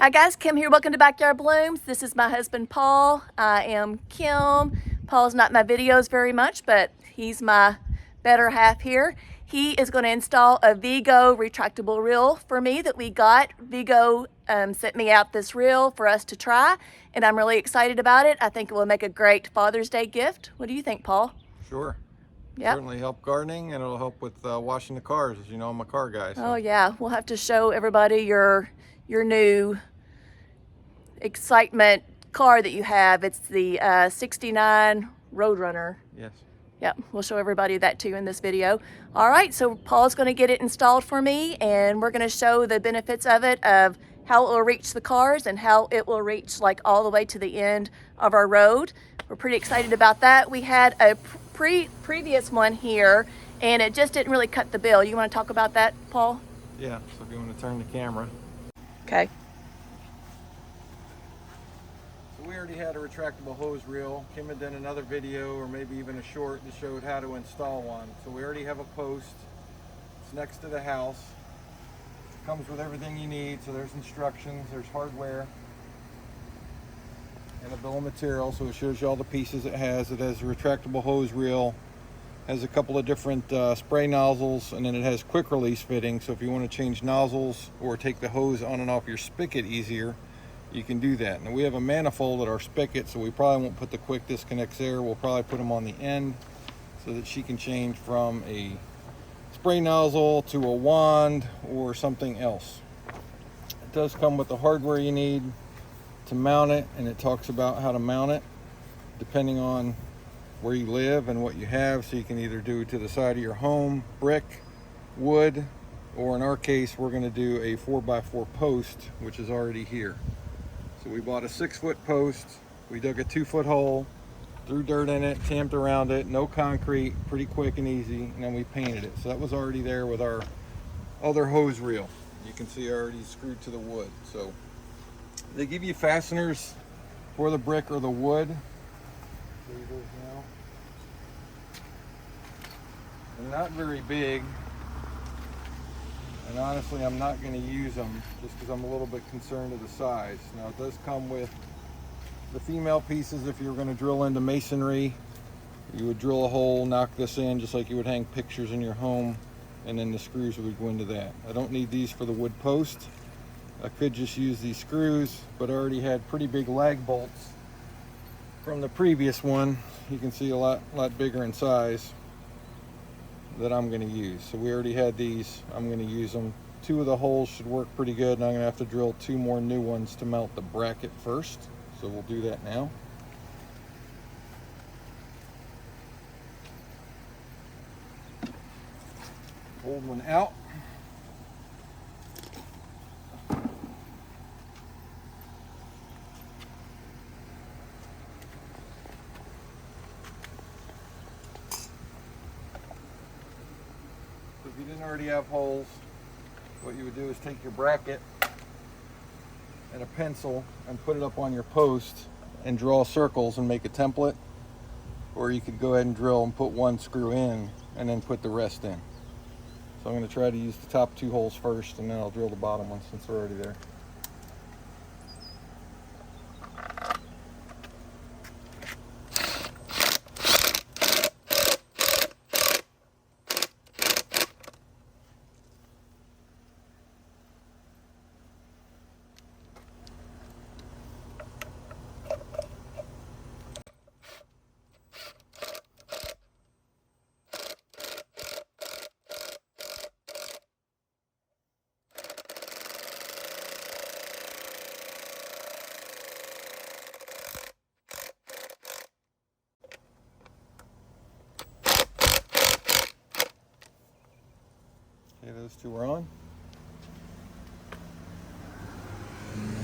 Hi guys, Kim here. Welcome to Backyard Blooms. This is my husband Paul. I am Kim. Paul's not in my videos very much, but he's my better half here. He is going to install a Vego retractable reel for me that we got. Vego sent me out this reel for us to try, and I'm really excited about it. I think it will make a great Father's Day gift. What do you think, Paul? Sure. Yep. Certainly help gardening, and it'll help with washing the cars. As you know, I'm a car guy. So. Oh yeah, we'll have to show everybody your new excitement car that you have. It's the 69 Roadrunner. Yes. Yep, we'll show everybody that too in this video. All right, so Paul's going to get it installed for me, and we're going to show the benefits of it, of how it will reach the cars and how it will reach like all the way to the end of our road. We're pretty excited about that. We had a previous one here, and it just didn't really cut the bill. You want to talk about that, Paul? Yeah, so if you want to turn the camera. Okay. So we already had a retractable hose reel. Kim had done another video, or maybe even a short, that showed how to install one. So we already have a post. It's next to the house. It comes with everything you need. So there's instructions, there's hardware, and a bill of material. So it shows you all the pieces it has. It has a retractable hose reel, has a couple of different spray nozzles, and then it has quick release fitting. So if you want to change nozzles or take the hose on and off your spigot easier, you can do that. Now we have a manifold at our spigot, so we probably won't put the quick disconnects there. We'll probably put them on the end so that she can change from a spray nozzle to a wand or something else. It does come with the hardware you need to mount it, and it talks about how to mount it depending on where you live and what you have. So you can either do it to the side of your home, brick, wood, or in our case we're going to do a 4x4 post, which is already here. So we bought a 6-foot post, we dug a 2-foot hole, threw dirt in it, tamped around it, no concrete, pretty quick and easy, and then we painted it. So that was already there with our other hose reel. You can see already screwed to the wood. So they give you fasteners for the brick or the wood. They're not very big, and honestly I'm not going to use them just because I'm a little bit concerned of the size. Now it does come with the female pieces. If you were going to drill into masonry, you would drill a hole, knock this in just like you would hang pictures in your home, and then the screws would go into that. I don't need these for the wood post. I could just use these screws, but I already had pretty big lag bolts from the previous one. You can see a lot bigger in size that I'm going to use. So we already had these. I'm going to use them. 2 of the holes should work pretty good, and I'm going to have to drill 2 more new ones to mount the bracket first. So we'll do that now. Old one out. If you didn't already have holes, what you would do is take your bracket and a pencil and put it up on your post and draw circles and make a template, or you could go ahead and drill and put 1 screw in and then put the rest in. So I'm going to try to use the top 2 holes first, and then I'll drill the bottom one since they're already there. Okay, those 2 are on.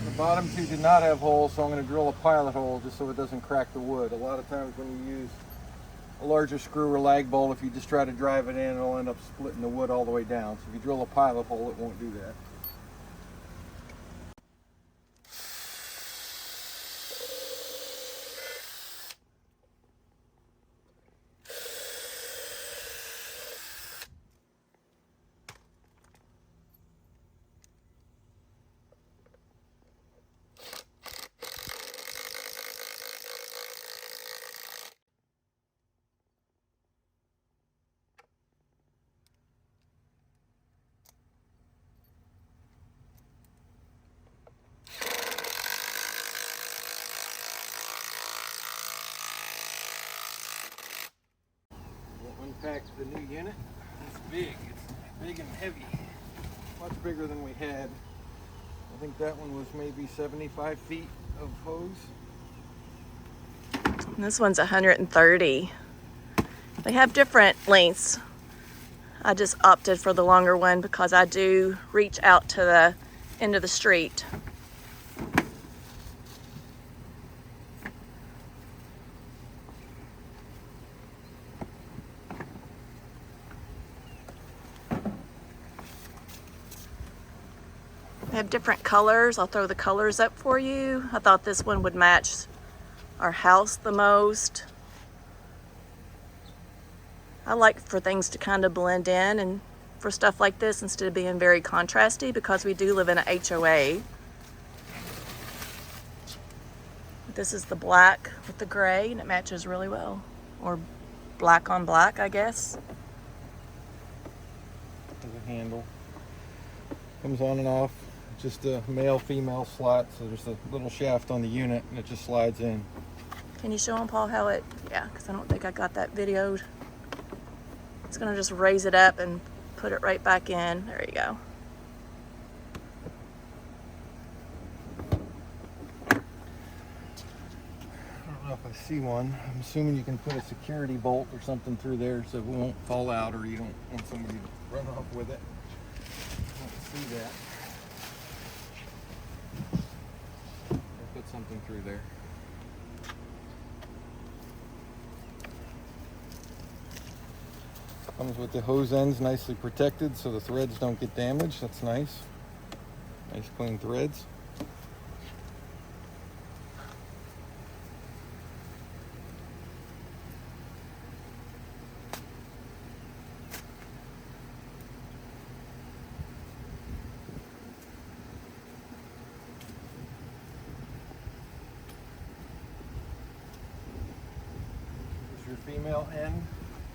The bottom 2 did not have holes, so I'm going to drill a pilot hole just so it doesn't crack the wood. A lot of times when you use a larger screw or lag bolt, if you just try to drive it in, it'll end up splitting the wood all the way down. So if you drill a pilot hole, it won't do that. unpack the new unit. It's big. It's big and heavy. Much bigger than we had. I think that one was maybe 75 feet of hose. And this one's 130. They have different lengths. I just opted for the longer one because I do reach out to the end of the street. They have different colors. I'll throw the colors up for you. I thought this one would match our house the most. I like for things to kind of blend in and for stuff like this instead of being very contrasty because we do live in an HOA. This is the black with the gray and it matches really well. Or black on black, I guess. There's a handle. Comes on and off. Just a male-female slot, so there's a little shaft on the unit and it just slides in. Can you show them, Paul, how it, yeah, because I don't think I got that videoed. It's gonna just raise it up and put it right back in. There you go. I don't know if I see one. I'm assuming you can put a security bolt or something through there so it won't fall out or you don't want somebody to run off with it. I don't see that. Put something through there. Comes with the hose ends nicely protected so the threads don't get damaged. That's nice. Nice clean threads. Your female end.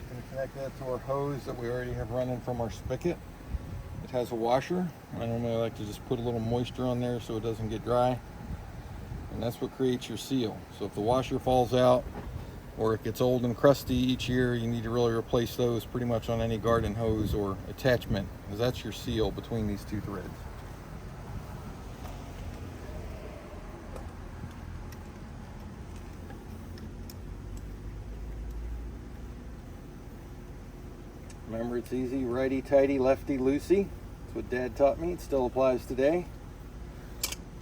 Going to connect that to our hose that we already have running from our spigot. It has a washer. I normally like to just put a little moisture on there so it doesn't get dry. And that's what creates your seal. So if the washer falls out or it gets old and crusty each year, you need to really replace those pretty much on any garden hose or attachment, because that's your seal between these two threads. Remember, it's easy, righty-tighty, lefty-loosey. That's what Dad taught me. It still applies today.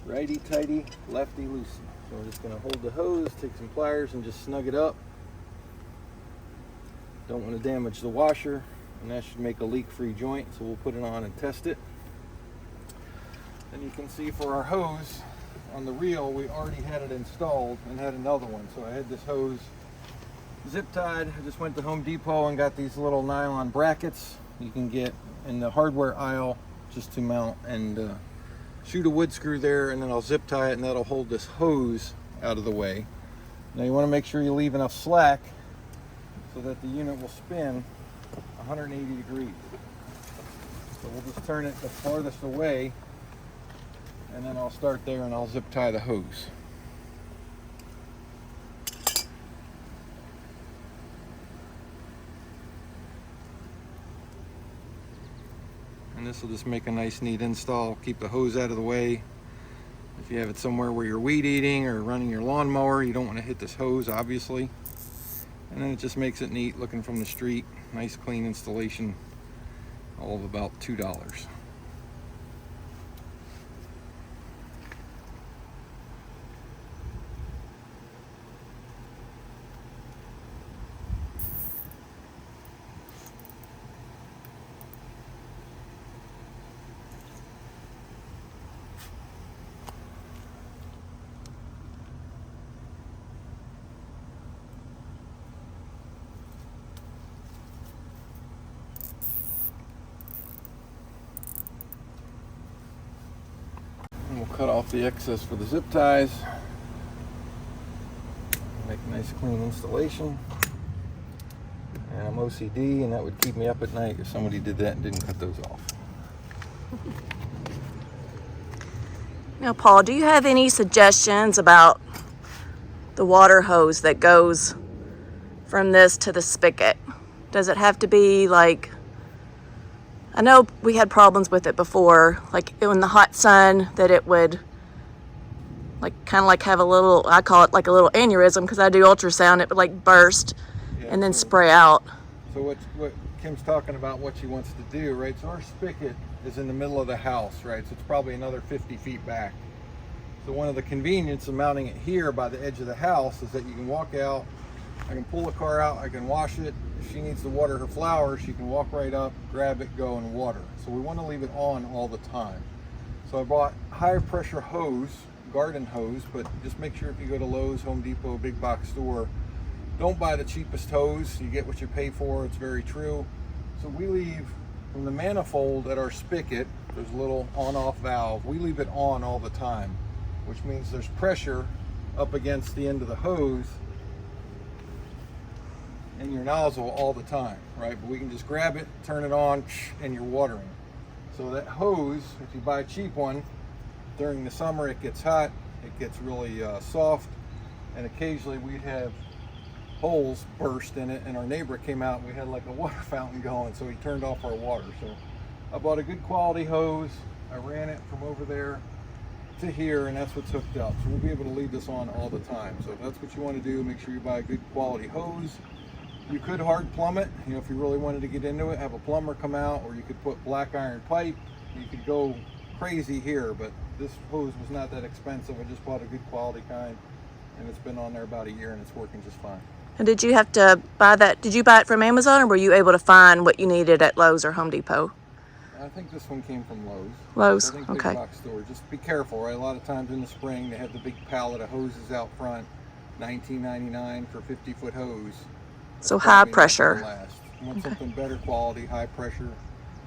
Righty-tighty, lefty-loosey. So we're just going to hold the hose, take some pliers, and just snug it up. Don't want to damage the washer, and that should make a leak-free joint, so we'll put it on and test it. And you can see for our hose on the reel, we already had it installed and had another one. So I had this hose zip tied. I just went to Home Depot and got these little nylon brackets you can get in the hardware aisle just to mount, and shoot a wood screw there, and then I'll zip tie it, and that'll hold this hose out of the way. Now you want to make sure you leave enough slack so that the unit will spin 180 degrees. So we'll just turn it the farthest away, and then I'll start there and I'll zip tie the hose. And this will just make a nice neat install. Keep the hose out of the way. If you have it somewhere where you're weed eating or running your lawnmower, you don't want to hit this hose, obviously. And then it just makes it neat looking from the street. Nice clean installation, all of about $2. And we'll cut off the excess for the zip ties. Make a nice clean installation. And I'm OCD, and that would keep me up at night if somebody did that and didn't cut those off. Now, Paul, do you have any suggestions about the water hose that goes from this to the spigot? Does it have to be like, I know we had problems with it before, like in the hot sun, that it would like kind of like have a little, I call it like a little aneurysm because I do ultrasound, it would like burst and then spray out. So what Kim's talking about, what she wants to do, right? So our spigot is in the middle of the house, right? So it's probably another 50 feet back. So one of the convenience of mounting it here by the edge of the house is that you can walk out, I can pull the car out, I can wash it. If she needs to water her flowers, she can walk right up, grab it, go and water. So we want to leave it on all the time. So I bought high pressure hose, garden hose, but just make sure if you go to Lowe's, Home Depot, big box store, don't buy the cheapest hose. You get what you pay for. It's very true. So we leave from the manifold at our spigot, there's a little on-off valve. We leave it on all the time, which means there's pressure up against the end of the hose and your nozzle all the time, right? But we can just grab it, turn it on, and you're watering. So that hose, if you buy a cheap one, during the summer it gets hot, it gets really soft, and occasionally we'd have holes burst in it, and our neighbor came out and we had like a water fountain going, so he turned off our water. So I bought a good quality hose. I ran it from over there to here, and that's what's hooked up. So we'll be able to leave this on all the time. So if that's what you want to do, make sure you buy a good quality hose. You could hard plumb it, you know, if you really wanted to get into it, have a plumber come out, or you could put black iron pipe. You could go crazy here, but this hose was not that expensive. I just bought a good quality kind, and it's been on there about a year and it's working just fine. And did you have to buy that, did you buy it from Amazon, or were you able to find what you needed at Lowe's or Home Depot? I think this one came from Lowe's. Lowe's, I think okay. big box store. Just be careful, right? A lot of times in the spring they have the big pallet of hoses out front, $19.99 for 50-foot hose. That's so high probably not pressure. gonna last. You want something better quality, high pressure.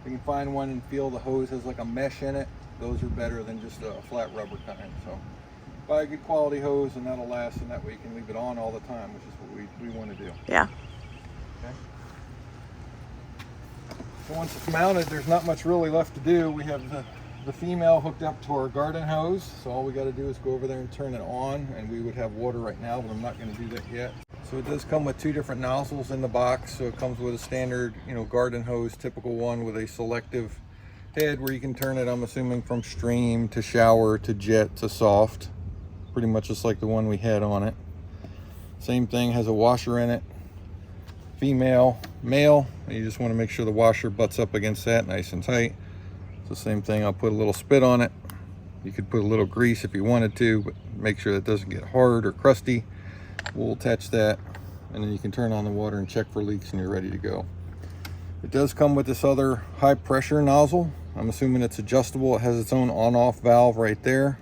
You can find one and feel the hose has like a mesh in it. Those are better than just a flat rubber kind. So buy a good quality hose, and that'll last, and that way you can leave it on all the time, which is what we want to do. Yeah. Okay. So once it's mounted, there's not much really left to do. We have the female hooked up to our garden hose, so all we got to do is go over there and turn it on, and we would have water right now, but I'm not going to do that yet. So it does come with two different nozzles in the box. So it comes with a standard, you know, garden hose, typical one with a selective head where you can turn it, I'm assuming, from stream to shower to jet to soft, pretty much just like the one we had on it. Same thing, has a washer in it, female, male, and you just want to make sure the washer butts up against that nice and tight. So same thing, I'll put a little spit on it. You could put a little grease if you wanted to, but make sure it doesn't get hard or crusty. We'll attach that, and then you can turn on the water and check for leaks, and you're ready to go. It does come with this other high pressure nozzle. I'm assuming it's adjustable. It has its own on-off valve right there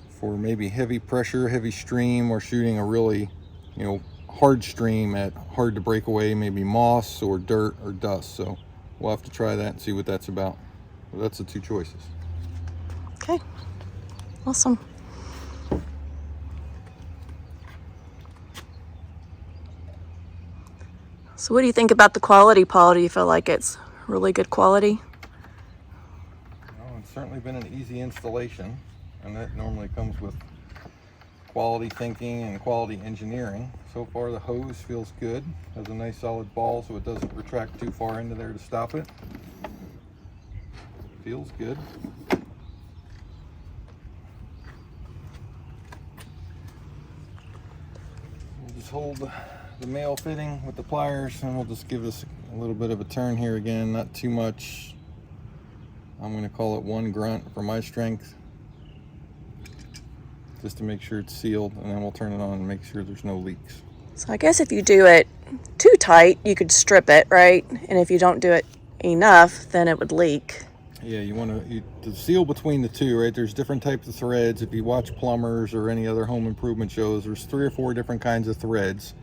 for maybe heavy pressure, heavy stream, or shooting a really, you know, hard stream at hard to break away, maybe moss or dirt or dust. So we'll have to try that and see what that's about. But that's the two choices. Okay, awesome. So what do you think about the quality, Paul? Do you feel like it's really good quality? Well, it's certainly been an easy installation, and that normally comes with quality thinking and quality engineering. So far the hose feels good, has a nice solid ball so it doesn't retract too far into there to stop it. Feels good. We'll just hold the male fitting with the pliers, and we'll just give this a little bit of a turn here again, not too much. I'm going to call it one grunt for my strength, just to make sure it's sealed, and then we'll turn it on and make sure there's no leaks. So I guess if you do it too tight, you could strip it, right? And if you don't do it enough, then it would leak. Yeah, you want to seal between the two, right? There's different types of threads. If you watch plumbers or any other home improvement shows, there's 3 or 4 different kinds of threads.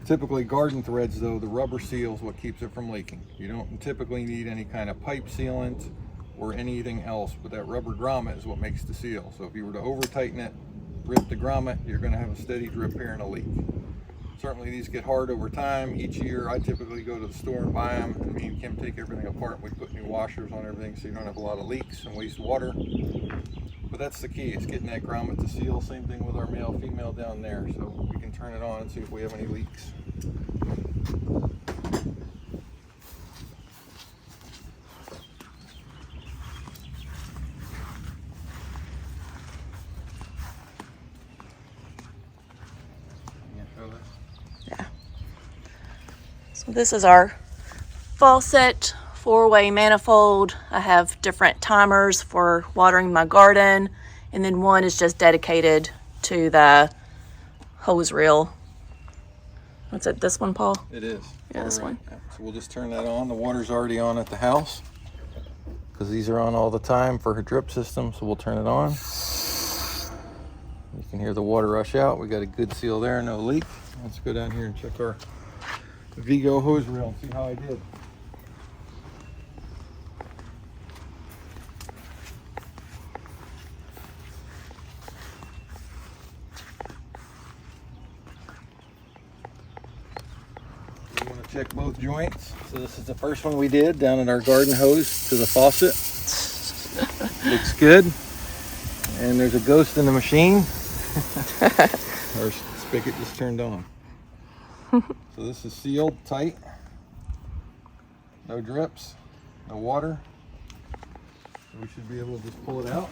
Typically garden threads, though, the rubber seal is what keeps it from leaking. You don't typically need any kind of pipe sealant or anything else, but that rubber grommet is what makes the seal. So if you were to over tighten it, rip the grommet, you're going to have a steady drip here and a leak. Certainly these get hard over time. Each year I typically go to the store and buy them, and me and Kim take everything apart and we put new washers on everything so you don't have a lot of leaks and waste water. But that's the key, is getting that grommet to seal. Same thing with our male female down there. So we can turn it on and see if we have any leaks. Yeah. So this is our faucet 4-way manifold. I have different timers for watering my garden, and then one is just dedicated to the hose reel. What's it, this one, Paul? It is. Yeah, this one. Yeah. So we'll just turn that on. The water's already on at the house because these are on all the time for her drip system, so we'll turn it on. You can hear the water rush out. We got a good seal there, no leak. Let's go down here and check our Vego Hose Reel and see how I did. You want to check both joints. So this is the first one we did down at our garden hose to the faucet. Looks good. And there's a ghost in the machine. Our spigot just turned on. So this is sealed tight. No drips, no water. So we should be able to just pull it out.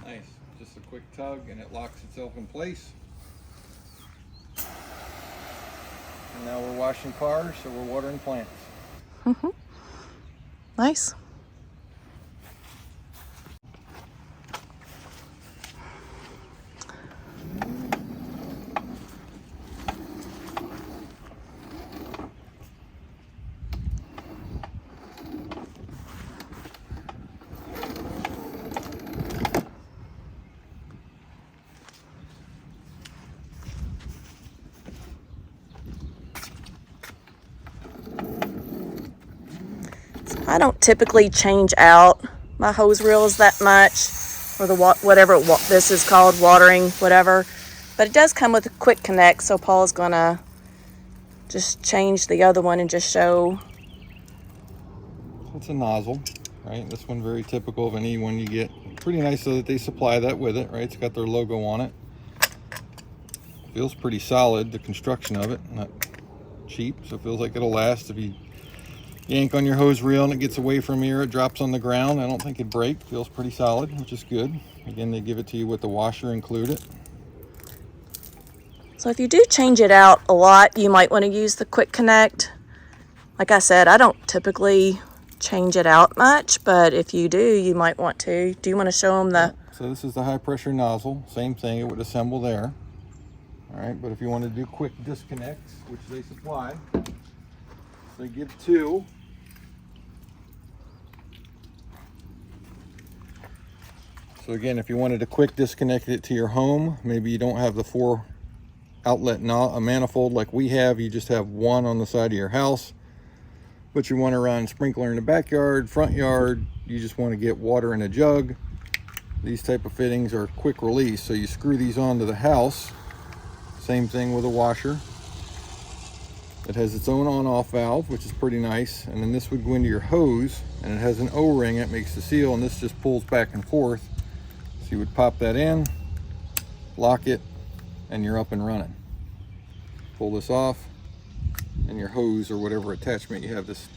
Nice. Just a quick tug and it locks itself in place. And now we're washing cars, so we're watering plants. Nice. I don't typically change out my hose reels that much, or the whatever this is called, watering, whatever. But it does come with a quick connect, so Paul's gonna just change the other one and just show. It's a nozzle, right? This one very typical of any one you get. Pretty nice so that they supply that with it, right? It's got their logo on it. Feels pretty solid, the construction of it, not cheap, so it feels like it'll last. If you yank on your hose reel and it gets away from here, it drops on the ground. I don't think it'd break. Feels pretty solid, which is good. Again, they give it to you with the washer included. So if you do change it out a lot, you might want to use the quick connect. Like I said, I don't typically change it out much, but if you do, you might want to. Do you want to show them the... So this is the high pressure nozzle. Same thing, it would assemble there. All right, but if you want to do quick disconnects, which they supply, they give 2. So again, if you wanted to quick disconnect it to your home, maybe you don't have the 4 outlet manifold like we have, you just have one on the side of your house, but you want to run sprinkler in the backyard, front yard, you just want to get water in a jug. These type of fittings are quick release, so you screw these onto the house. Same thing with a washer. It has its own on-off valve, which is pretty nice, and then this would go into your hose, and it has an O-ring that makes the seal, and this just pulls back and forth. So you would pop that in, lock it, and you're up and running. Pull this off, and your hose or whatever attachment you have this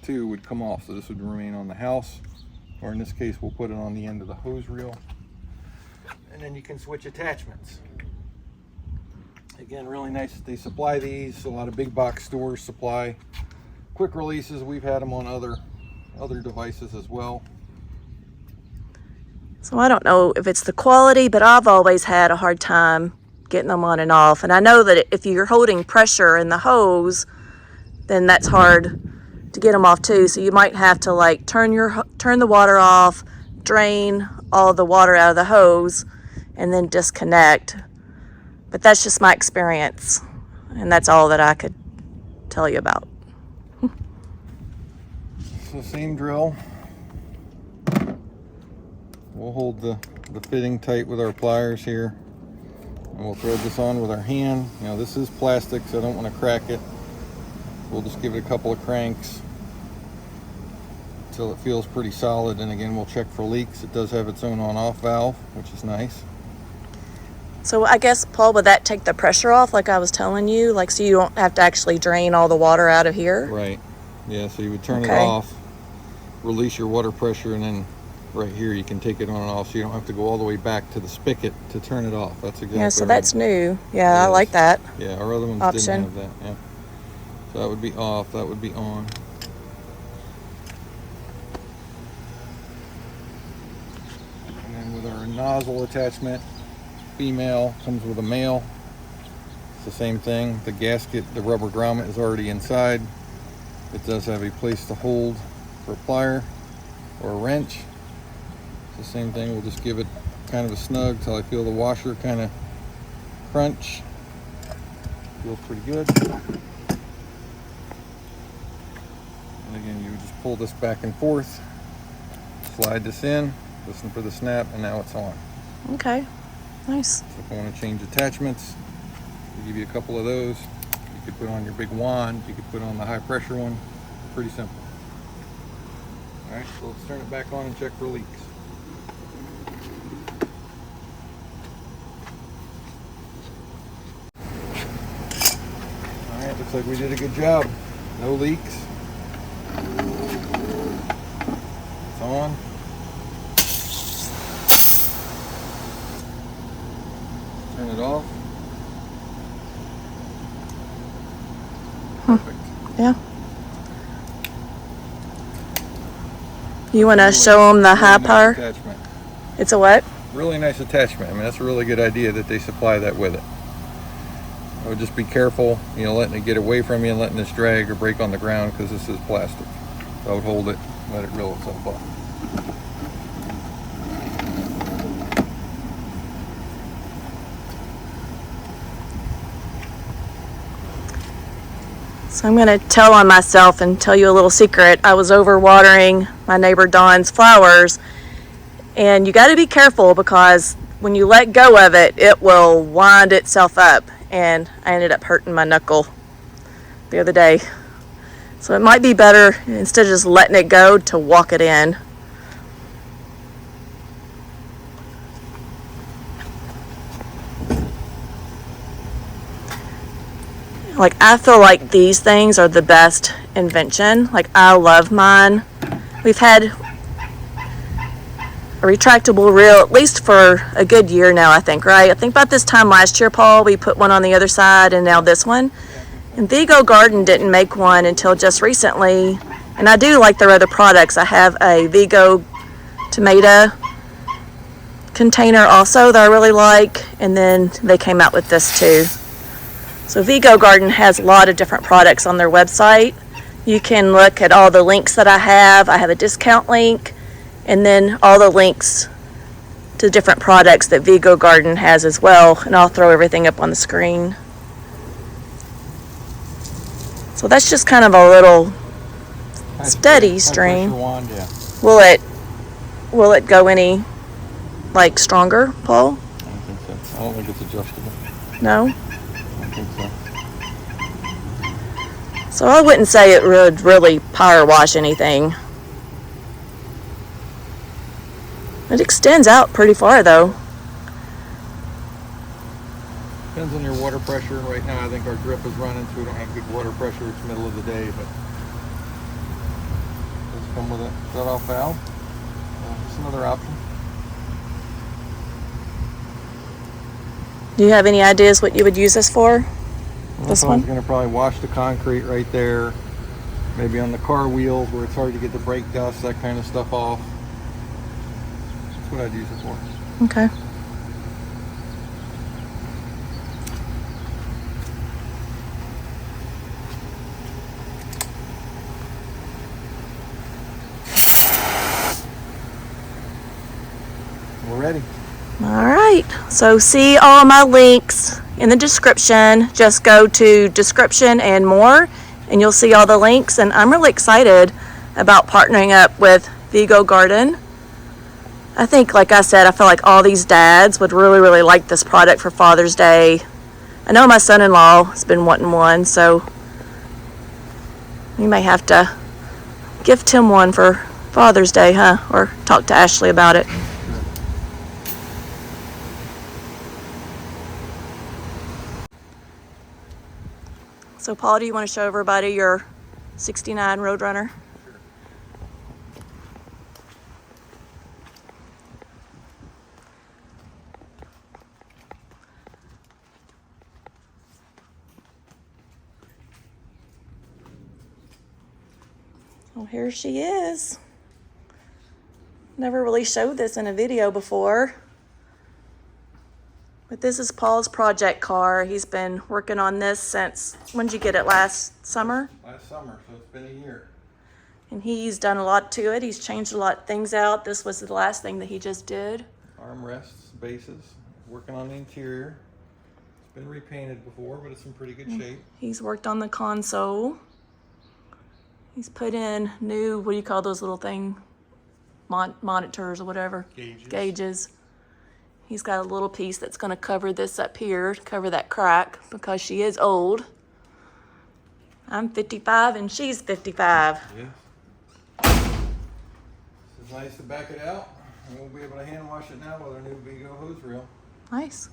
to would come off. So this would remain on the house, or in this case, we'll put it on the end of the hose reel. And then you can switch attachments. Again, really nice that they supply these. A lot of big box stores supply quick releases. We've had them on other devices as well. So I don't know if it's the quality, but I've always had a hard time getting them on and off. And I know that if you're holding pressure in the hose, then that's hard to get them off too. So you might have to like turn the water off, drain all the water out of the hose, and then disconnect. But that's just my experience, and that's all that I could tell you about. So same drill. We'll hold the fitting tight with our pliers here, and we'll thread this on with our hand. You know, this is plastic, so I don't want to crack it. We'll just give it a couple of cranks. until it feels pretty solid, and again we'll check for leaks. It does have its own on-off valve, which is nice. So I guess, Paul, would that take the pressure off like I was telling you? Like, so you don't have to actually drain all the water out of here? Right. Yeah, so you would turn it Okay. off, release your water pressure, and then right here you can take it on and off, so you don't have to go all the way back to the spigot to turn it off. That's exactly Yeah, so right. that's new. Yeah, I It like is. that. Yeah, our other ones Option. didn't have that. Yeah. So that would be off, that would be on. And then with our nozzle attachment, female comes with a male. It's the same thing. The gasket, the rubber grommet is already inside. It does have a place to hold for a plier or a wrench. It's the same thing. We'll just give it kind of a snug till I feel the washer kind of crunch. Feels pretty good. And again, you just pull this back and forth, slide this in, listen for the snap, and now it's on. Okay, nice. So if I want to change attachments, we'll give you a couple of those. You could put on your big wand, you could put on the high pressure one. Pretty simple. All right, so let's turn it back on and check for leaks. All right, looks like we did a good job. No leaks. It's on. Turn it off. Perfect. Yeah. You want to show them the high Really nice power? attachment. It's a what? Really nice attachment. I mean, that's a really good idea that they supply that with it. I would just be careful, you know, letting it get away from you and letting this drag or break on the ground, because this is plastic. So I would hold it, let it reel itself off. So I'm going to tell on myself and tell you a little secret. I was over watering my neighbor Dawn's flowers, and you got to be careful because when you let go of it, it will wind itself up, and I ended up hurting my knuckle the other day. So it might be better, instead of just letting it go, to walk it in. Like, I feel like these things are the best invention. Like, I love mine. We've had a retractable reel at least for a good year now, I think, right? I think about this time last year, Paul, we put one on the other side, and now this one. And Vego Garden didn't make one until just recently. And I do like their other products. I have a Vego tomato container also that I really like. And then they came out with this too. So Vego Garden has a lot of different products on their website. You can look at all the links that I have. I have a discount link, and then all the links to different products that Vego Garden has as well. And I'll throw everything up on the screen. So that's just kind of a little steady stream. Wand, yeah. Will it go any like stronger, Paul? I don't think so. I don't think it's adjustable. No? I don't think so. So I wouldn't say it would really power wash anything. It extends out pretty far though. Depends on your water pressure. Right now I think our drip is running, so we don't have good water pressure. It's middle of the day, but let's come with a shut-off valve. It's another option. Do you have any ideas what you would use this for? This I one? was going to probably wash the concrete right there, maybe on the car wheels where it's hard to get the brake dust, that kind of stuff off. That's what I'd use it for. Okay. We're ready. All right. So see all my links in the description. Just go to description and more, and you'll see all the links. And I'm really excited about partnering up with Vego Garden. I think, like I said, I feel like all these dads would really, really like this product for Father's Day. I know my son-in-law has been wanting one, so we may have to gift him one for Father's Day, huh? Or talk to Ashley about it. So Paul, do you want to show everybody your 69 Roadrunner? Well, here she is. Never really showed this in a video before. But this is Paul's project car. He's been working on this since, when did you get it, last summer? Last summer, so it's been a year. And he's done a lot to it. He's changed a lot of things out. This was the last thing that he just did. Armrests, bases, working on the interior. It's been repainted before, but it's in pretty good shape. He's worked on the console. He's put in new, what do you call those little thing? Monitors or whatever. Gauges. He's got a little piece that's going to cover this up here, cover that crack, because she is old. I'm 55 and she's 55. Yeah. It's nice to back it out. And we'll be able to hand wash it now with our new Vego Hose Reel. Nice.